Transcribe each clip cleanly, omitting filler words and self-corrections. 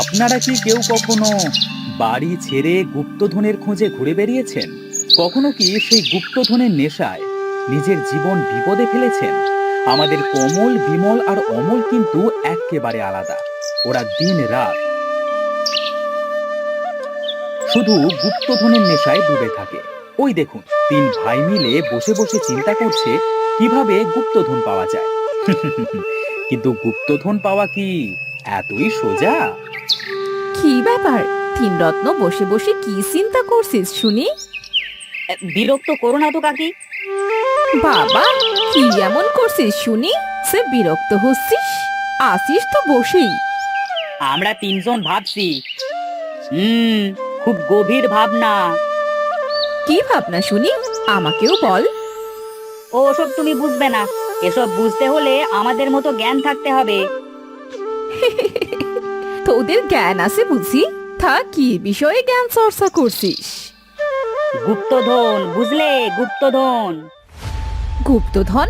আপনারা কি কেউ কখনো বাড়ি ছেড়ে গুপ্তধনের খোঁজে ঘুরে বেরিয়েছেন? কখনো কি সেই গুপ্তধনের নেশায় নিজের জীবন বিপদে ফেলেছেন? আমাদের কমল, বিমল আর অমল কিন্তু একেবারে আলাদা। ওরা দিন রাত শুধু গুপ্তধনের নেশায় ডুবে থাকে। ওই দেখুন, তিন ভাই মিলে বসে বসে চিন্তা করছে কিভাবে গুপ্তধন পাওয়া যায়। কিন্তু গুপ্তধন পাওয়া কি এতই সোজা? কি ব্যাপার, তিন রত্ন বসে বসে কি চিন্তা করছিস শুনি? বিরক্ত করো না তো কাকি। বাবা, কি এমন করছিস শুনি সে বিরক্ত হচ্ছিস? আসিস তো বসেই। আমরা তিনজন ভাবছি। খুব গভীর ভাবনা। কি ভাবনা শুনি, আমাকেও বল। ও ওসব তুমি বুঝবে না। এসব বুঝতে হলে আমাদের মতো জ্ঞান থাকতে হবে। তোদের জ্ঞান আছে বুঝি? তা কি বিষয়ে জ্ঞান চর্চা করছিস? গুপ্তধন, বুঝলে? গুপ্তধন। গুপ্তধন?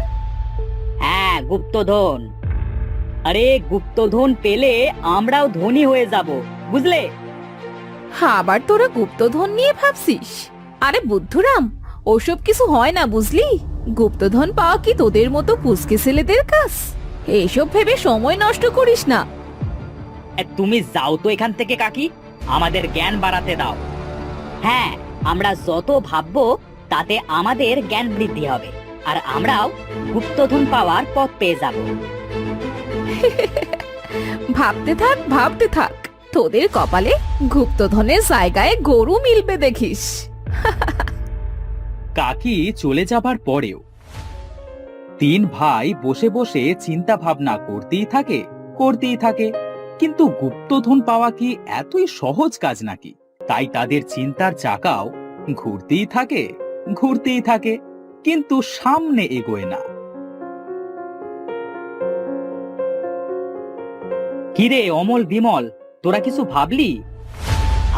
হ্যাঁ, গুপ্তধন। আরে গুপ্তধন পেলে আমরাও ধনী হয়ে যাব, বুঝলে? আবার তোরা গুপ্তধন নিয়ে ভাবছিস? আরে বুদ্ধুরাম, ওসব কিছু হয় না বুঝলি। গুপ্তধন পাওয়া কি তোদের মতো পুচকে ছেলেদের কাজ? এইসব ভেবে সময় নষ্ট করিস না। তুমি যাও তো এখান থেকে কাকি, আমাদের জ্ঞান বাড়াতে দাও। হ্যাঁ, আমরা যত ভাববো তাতে আমাদের জ্ঞান বৃদ্ধি হবে, আর আমরাও গুপ্তধন পাওয়ার পথ পেয়ে যাব। ভাবতে থাক, ভাবতে থাক, তোদের কপালে গুপ্তধনের জায়গায় গরু মিলবে দেখিস। কাকি চলে যাবার পরেও তিন ভাই বসে বসে চিন্তা ভাবনা করতেই থাকে। কিন্তু গুপ্তধন পাওয়া কি এতই সহজ কাজ নাকি? তাই তাদের চিন্তার চাকাও ঘুরতেই থাকে, কিন্তু সামনে এগোয় না। কিরে অমল, বিমল, তোরা কিছু ভাবলি?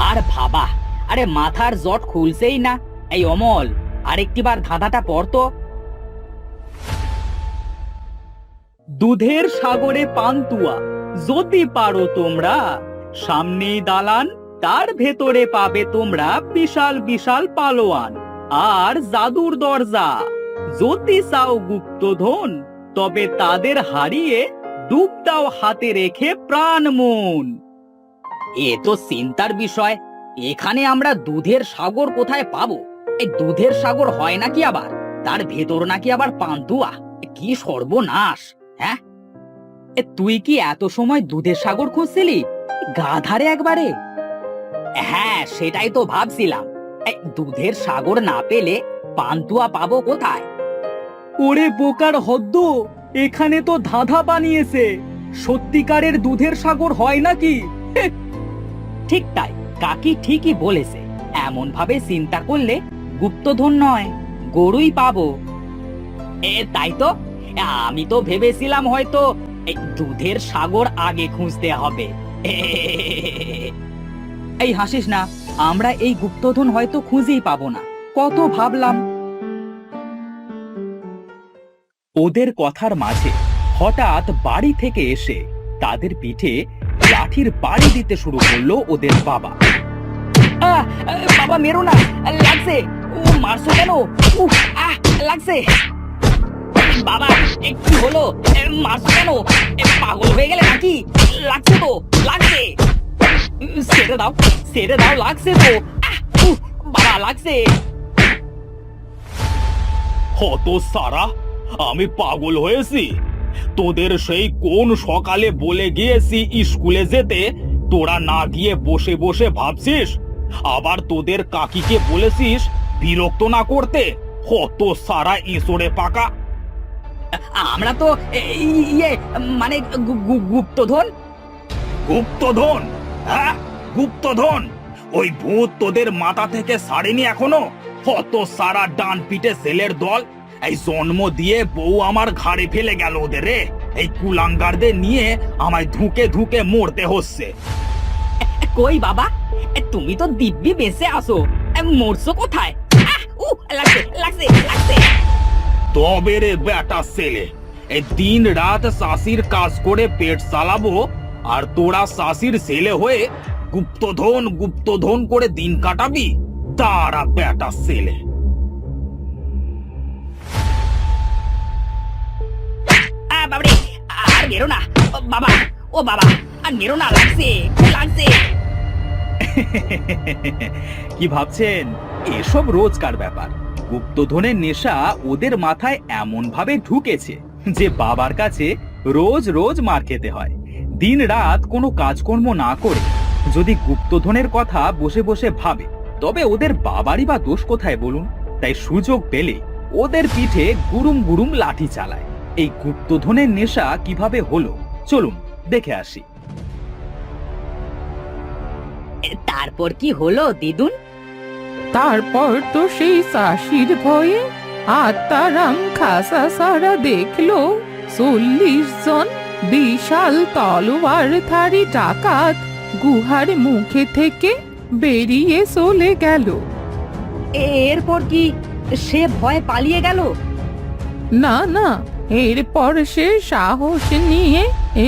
আর ভাবা, আরে মাথার জট খুলছেই না। এই অমল, আরেকটিবার ধাঁধাটা পড়তো। দুধের সাগরে পান্তুয়া, যদি পারো তোমরা, সামনেই দালান, তার ভেতরে পাবে তোমরা বিশাল বিশাল পালোয়ান আর জাদুর দরজা। যদি চাও গুপ্তধন, তবে তাদের হারিয়ে ডুব দাও হাতে রেখে প্রাণ মন। এ তো চিন্তার বিষয়। এখানে আমরা দুধের সাগর কোথায় পাবো? এই দুধের সাগর হয় নাকি আবার? তার ভেতর নাকি আবার পান্তুয়া? কি সর্বনাশ! হ্যাঁ, তুই কি এত সময় দুধের সাগর খুঁজছিলি? গাধারে একবারে। হ্যাঁ, সেটাই তো ভাবছিলাম। এই দুধের সাগর না পেলে পান্তুয়া পাবো কোথায়? ওরে বোকার হদ্দ, এখানে তো ধাঁধা বানিয়েছে। সত্যিকারের দুধের সাগর হয় নাকি? ঠিক তাই, কাকি ঠিকই বলেছে। এমন ভাবে চিন্তা করলে গুপ্তধন নয়, গরুই পাবো। তাই তো, আমি তো ভেবেছিলাম হয়তো এই দুধের সাগর আগে খুঁজতে হবে। এই হাসিস না, আমরা এই গুপ্তধন হয়তো খুঁজেই পাবো না। কত ভাবলাম। ওদের কথার মাঝে হঠাৎ বাড়ি থেকে এসে তাদের পিঠে লাঠির বাড়ি দিতে শুরু করলো ওদের বাবা। বাবা মেরো না, লাগছে। ও মারছো কেন? লাগছে। বাবা কি হলো? মারছো কেন? পাগল হয়ে গেলে নাকি? লাগছে তো, লাগছে। ছেড়ে দাও, ছেড়ে দাও, লাগছে তো। বাবা লাগছে। হত সারা, আমি পাগল হয়েছি? তোদের সেই কোন সকালে বলে গিয়েছি স্কুলে যেতে, তোরা না গিয়ে বসে বসে ভাবছিস? আবার তোদের কাকিকে বলেছিস বিরক্ত না করতে। হত সারা ইঁচড়ে পাকা। আমরা তো ইয়ে মানে গুপ্তধন। গুপ্তধন? হ্যাঁ, গুপ্তধন। ওই ভূত তোদের মাথা থেকে ছাড়েনি এখনো? হত সারা ডান পিঠে ছেলের দল। এই জন্ম দিয়ে বউ আমার ঘাড়ে ফেলে গেল ওদের রে। এই কুলাঙ্গারদের নিয়ে আমায় ধুকে ধুকে মরতে হচ্ছে। কই বাবা, তুমি তো দিব্যি বেঁচে আসো, মরছো কোথায়? লাগছে, লাগছে, লাগছে। তবে রে বেটা ছেলে, এই দিন রাত চাষির কাজ করে পেট চালাবো, আর তোরা শাসির ছেলে হয়ে গুপ্তধন গুপ্তধন করে দিন কাটাবি? তারা বেটা ছেলে। বাবারে, আর মেরো না বাবা, ও বাবা, আর মেরো না, লাগছে লাগছে। কি ভাবছেন? এসব রোজকার ব্যাপার। গুপ্তধনের নেশা ওদের মাথায় এমন ভাবে ঢুকেছে যে বাবার কাছে রোজ রোজ মার খেতে হয়। দিন রাত কোনো কাজকর্ম না করে যদি গুপ্তধনের কথা বসে বসে ভাবে, তবে ওদের বাবারই বা দোষ কোথায় বলুন? তাই সুযোগ পেলে ওদের পিঠে গুরুম গুরুম লাঠি চালায়। এই গুপ্তধনের নেশা কিভাবে হলো চলুন দেখে আসি। তারপর কি হলো দিদুন? তারপর তো সেই চাষির ভয়ে আত্মারাম খাসা সারা দেখলো 40 জন বিশাল তলোয়ারধারী ডাকাত গুহার মুখে থেকে বেরিয়ে চলে গেল। এরপর কি সে ভয় পালিয়ে গেল? না না, এরপর সে সাহস নিয়ে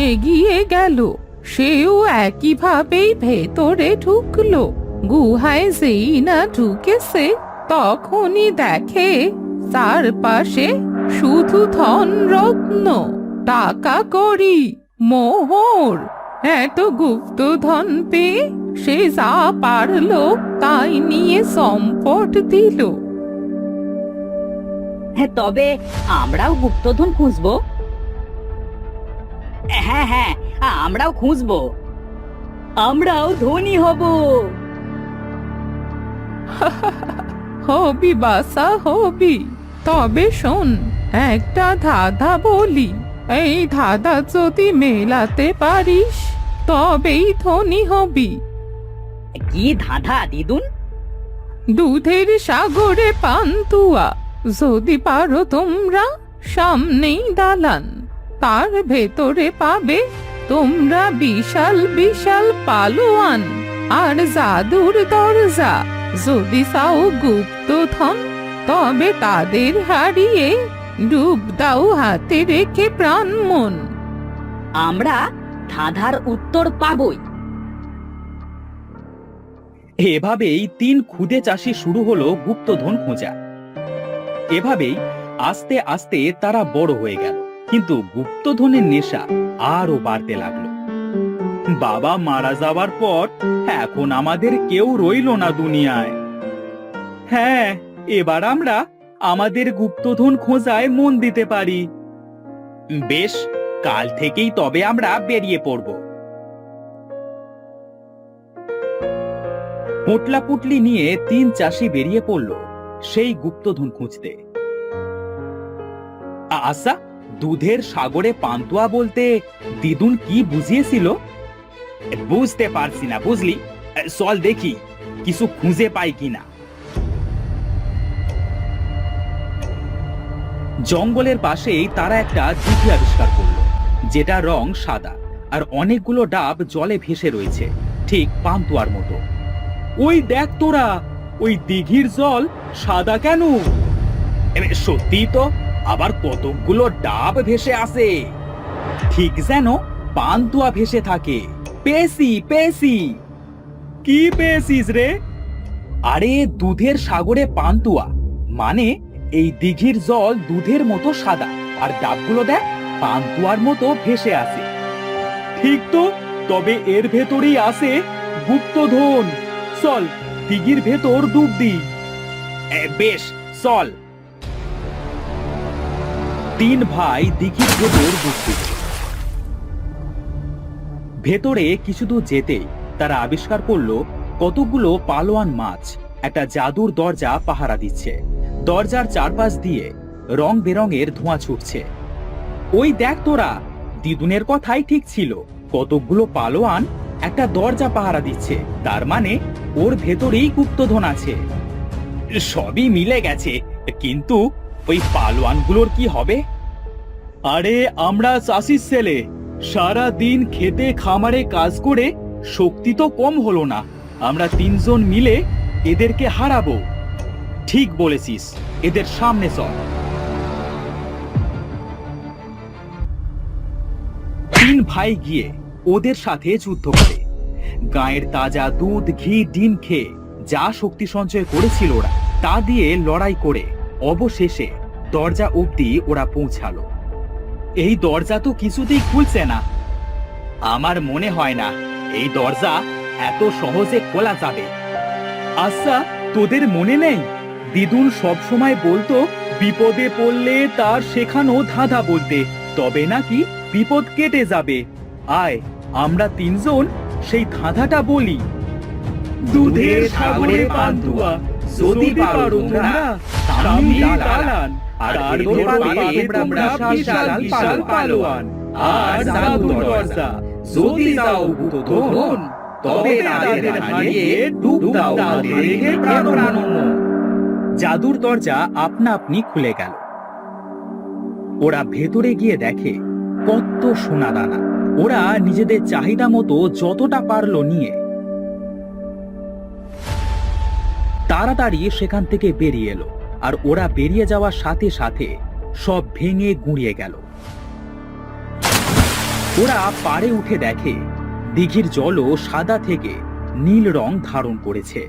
এগিয়ে গেল। সেও একইভাবেই ভেতরে ঢুকলো। গুহায় যেই না ঢুকেছে তখনই দেখে চারপাশে শুধু ধন রত্ন, টাকা কড়ি, মোহর। এত গুপ্তধন পেয়ে সে যা পারলো তাই নিয়ে সম্পদ দিল। হ্যাঁ, তবে আমরাও গুপ্তধন খুঁজবো। হ্যাঁ হ্যাঁ, আমরাও খুঁজবো, আমরাও ধনী হব। হবি বাসা হবি। তবে শোন, একটা ধাঁধা বলি, এই ধাঁধা যদি মেলাতে পারিস তবেই ধনী হবি। কি ধাঁধা দিদুন? দুধের সাগরে পান্তুয়া, যদি পারো তোমরা সামনেই দালান, তার ভেতরে পাবে তোমরা বিশাল বিশাল পালোয়ান আর জাদুর দরজা। যদি চাও গুপ্তধন তবে তাদের হারিয়ে ডুব দাও হাতে রেখে প্রাণ মন। আমরা ধাঁধার উত্তর পাবই। এভাবেই 3 ক্ষুদে চাষি শুরু হলো গুপ্তধন খোঁজা। এভাবেই আস্তে আস্তে তারা বড় হয়ে গেল, কিন্তু গুপ্তধনের নেশা আরো বাড়তে লাগলো। বাবা মারা যাওয়ার পর এখন আমাদের কেউ রইল না দুনিয়ায়। হ্যাঁ, এবার আমরা আমাদের গুপ্তধন খোঁজায় মন দিতে পারি। বেশ, কাল থেকেই তবে আমরা বেরিয়ে পড়ব। পোটলা পুটলি নিয়ে 3 চাষি বেরিয়ে পড়ল সেই গুপ্তধন খুঁজতে। আচ্ছা, দুধের সাগরে পান্তুয়া বলতে দিদুন কি বুঝিয়েছিল? বুঝতে পারছি না বুঝলি। চল দেখি কিছু খুঁজে পাই কিনা। জঙ্গলের পাশেই তারা একটা দিঘি আবিষ্কার করলো, যেটা রং সাদা আর অনেকগুলো ডাব জলে ভেসে রয়েছে, ঠিক পান্তুয়ার মতো। ওই দেখ তোরা, ওই দিঘির জল সাদা কেন? সত্যি তো, আবার কতগুলো ডাব ভেসে আসে, ঠিক যেন পান্তুয়া ভেসে থাকে। পেয়েছি পেয়েছি। কি পেয়েছিস রে? আরে দুধের সাগরে পান্তুয়া, মানে এই দিঘির জল দুধের মতো সাদা আর ডাবগুলো দেখ পান্তুয়ার মতো ভেসে আসে। ঠিক তো, তবে এর ভেতরেই আছে গুপ্তধন। চল দিঘির ভেতর ডুব দিই। বেশ চল। 3 ভাই দিঘির ভেতর ডুব দিল। ভেতরে কিছু দূর যেতেই তারা আবিষ্কার করলো কতগুলো পালোয়ান মাছ একটা জাদুর দরজা পাহারা দিচ্ছে। দরজার চারপাশ দিয়ে রং বেরঙের ধোঁয়া ছুটছে। ওই দেখ তোরা, দিদুনের কথাই ঠিক ছিল, কতগুলো পালোয়ান একটা দরজা পাহারা দিচ্ছে, তার মানে ওর ভেতরেই গুপ্তধন আছে। সবই মিলে গেছে, কিন্তু ওই পালোয়ানগুলোর কি হবে? আরে আমরা চাষির ছেলে, সারা দিন খেতে খামারে কাজ করে শক্তি তো কম হলো না, আমরা 3 জন মিলে এদেরকে হারাবো। ঠিক বলেছিস, এদের সামনে চল। 3 ভাই গিয়ে ওদের সাথে যুদ্ধ করে। গায়ের তাজা দুধ, ঘি, ডিম খেয়ে যা শক্তি সঞ্চয় করেছিল ওরা, তা দিয়ে লড়াই করে অবশেষে দরজা অবধি ওরা পৌঁছালো। এই দরজা তো কিছুতেই খুলছে না। আমার মনে হয় না এই দরজা এত সহজে খোলা যাবে। আচ্ছা, তোদের মনে নেই দিদুন সব সময় বলতো বিপদে পড়লে তার শেখানো ধাঁধা বলতে, তবে নাকি বিপদ কেটে যাবে। আয় আমরা তিনজন সেই ধাঁধাটা বলি। দুধের সাগরে পান্তুয়া, যদি পারো তোমরা সামনে দালান, আর ভেতর পাবে তোমরা বিশাল বিশাল পালোয়ান আর জাদুর দরজা। যদি দাও গুপ্তধন, তবে তাদের হারিয়ে ডুব দাও তাদের প্রাণময়। জাদুর দরজা আপনা আপনি খুলে গেল। ওরা ভেতরে গিয়ে দেখে কত সোনা দানা। ওরা নিজেদের চাহিদা মতো যতটা পারলো নিয়ে তাড়াতাড়ি সেখান থেকে বেরিয়ে এলো। আর ওরা বেরিয়ে যাওয়ার সাথে সাথে সব ভেঙে গুঁড়িয়ে গেল। ওরা পাড়ে উঠে দেখে দিঘির জলও সাদা থেকে নীল রং ধারণ করেছে।